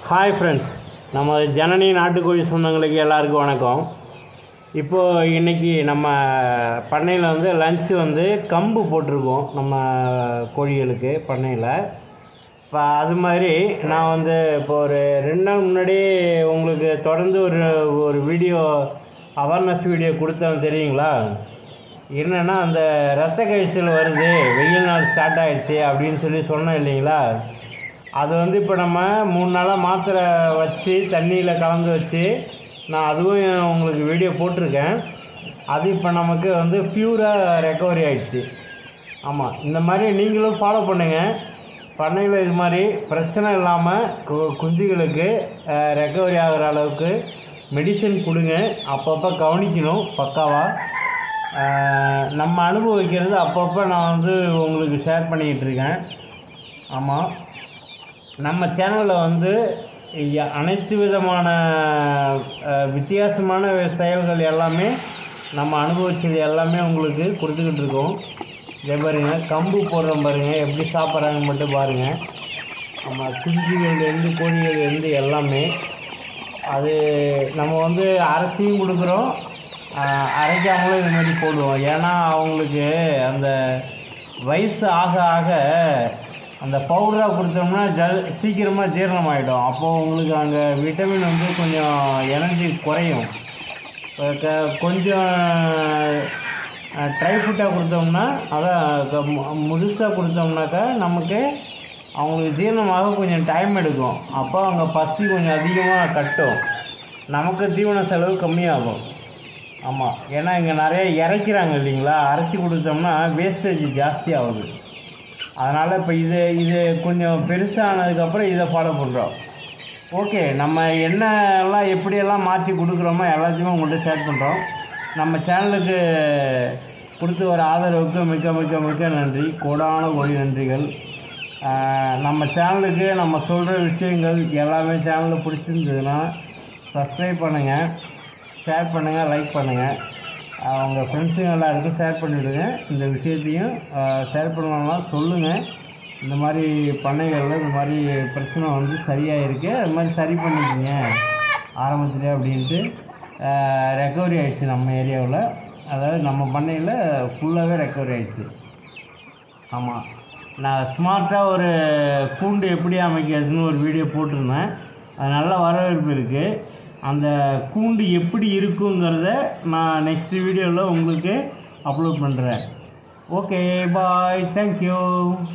Hi friends, நம்ம ஜனனி நாட்டுக்கோழி சொந்தங்களுக்கு எல்லாருக்கும் வணக்கம். இப்போது இன்றைக்கி நம்ம பண்ணையில் வந்து லன்ச்சு வந்து கம்பு போட்டிருக்கோம் நம்ம கோழிகளுக்கு பண்ணையில். இப்போ அது மாதிரி நான் வந்து இப்போ ஒரு 2 நாள் முன்னாடி உங்களுக்கு தொடர்ந்து ஒரு வீடியோ அவேர்னஸ் வீடியோ கொடுத்தேன் தெரியுங்களா? என்னென்னா அந்த ரத்த கழிச்சல் வருது, வெயில் நாள் ஸ்டார்ட் ஆகிடுச்சு அப்படின்னு சொன்னேன் இல்லைங்களா? அது வந்து இப்போ நம்ம 3 நாளாக மாத்திரை வச்சு தண்ணியில் கலந்து வச்சு நான் அதுவும் உங்களுக்கு வீடியோ போட்டிருக்கேன். அது இப்போ நமக்கு வந்து ப்யூராக ரெக்கவரி ஆகிடுச்சு. ஆமாம், இந்த மாதிரி நீங்களும் ஃபாலோ பண்ணுங்கள். பண்ணையில் இது மாதிரி பிரச்சனை இல்லாமல் குஞ்சுகளுக்கு ரெக்கவரி ஆகிற அளவுக்கு மெடிசன் கொடுங்க. அப்பப்போ கவனிக்கணும் பக்காவாக. நம்ம அனுபவிக்கிறது அப்பப்போ நான் வந்து உங்களுக்கு ஷேர் பண்ணிக்கிட்டு இருக்கேன். ஆமாம், நம்ம சேனலில் வந்து அனைத்து விதமான வித்தியாசமான செயல்கள் எல்லாமே நம்ம அனுபவிச்சது எல்லாமே உங்களுக்கு கொடுத்துக்கிட்டு இருக்கோம். இதே பாருங்கள், கம்பு போடுறோம் பாருங்கள், எப்படி சாப்பிட்றாங்க மட்டும் பாருங்கள். நம்ம குஞ்சுகள்லேருந்து கோழிகள்லேருந்து எல்லாமே அது நம்ம வந்து அரைச்சியும் கொடுக்குறோம், அரைக்காமலும் இது மாதிரி போடுவோம். ஏன்னா அவங்களுக்கு அந்த வயசு ஆக ஆக அந்த பவுடராக கொடுத்தோம்னா சீக்கிரமாக ஜீரணமாகிடும். அப்போது உங்களுக்கு அங்கே விட்டமின் வந்து கொஞ்சம் எனர்ஜி குறையும். கொஞ்சம் ட்ரை ஃப்ரூட்டாக கொடுத்தோம்னா அதான் முழுசாக கொடுத்தோம்னாக்கா நமக்கு அவங்களுக்கு ஜீரணமாக கொஞ்சம் டைம் எடுக்கும். அப்போ அவங்க பசி கொஞ்சம் அதிகமாக கட்டும், நமக்கு தீவன செலவு கம்மியாகும். ஆமாம், ஏன்னா இங்கே நிறைய இறைக்கிறாங்க இல்லைங்களா? அரைச்சி கொடுத்தோம்னா வேஸ்டேஜ் ஜாஸ்தி ஆகுது. அதனால் இப்போ இது கொஞ்சம் பெருசானதுக்கப்புறம் இதை ஃபாலோ பண்ணுறோம். ஓகே, நம்ம என்னெல்லாம் எப்படியெல்லாம் மாற்றி கொடுக்குறோமோ எல்லாத்தையுமே உங்கள்கிட்ட ஷேர் பண்ணுறோம். நம்ம சேனலுக்கு கொடுத்து வர ஆதரவுக்கு மிக்க மிக்க மிக்க நன்றி, கோடான கோடி நன்றிகள். நம்ம சேனலுக்கு நம்ம சொல்கிற விஷயங்கள் எல்லாமே சேனலில் பிடிச்சிருந்ததுன்னா சப்ஸ்கிரைப் பண்ணுங்கள், ஷேர் பண்ணுங்கள், லைக் பண்ணுங்கள். அவங்க ஃப்ரெண்ட்ஸுங்க எல்லாருக்கும் ஷேர் பண்ணிவிடுங்க. இந்த விஷயத்தையும் ஷேர் பண்ணலாம் சொல்லுங்கள். இந்த மாதிரி பண்ணைகளில் இந்த மாதிரி பிரச்சனை வந்து சரியாக இருக்குது, அது மாதிரி சரி பண்ணிக்கிங்க ஆரம்பத்துலேயே அப்படின்ட்டு ரெக்கவரி ஆகிடுச்சு நம்ம ஏரியாவில். அதாவது நம்ம பண்ணையில் ஃபுல்லாகவே ரெக்கவரி ஆகிடுச்சு. ஆமாம், நான் ஸ்மார்ட்டாக ஒரு கூண்டு எப்படி அமைக்கிறதுன்னு ஒரு வீடியோ போட்டிருந்தேன். அது நல்ல வரவேற்பு இருக்குது. அந்த கூண்டு எப்படி இருக்குங்கிறத நான் நெக்ஸ்ட் வீடியோவில் உங்களுக்கு அப்லோட் பண்ணுறேன். Okay, bye, thank you,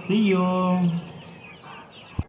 see you.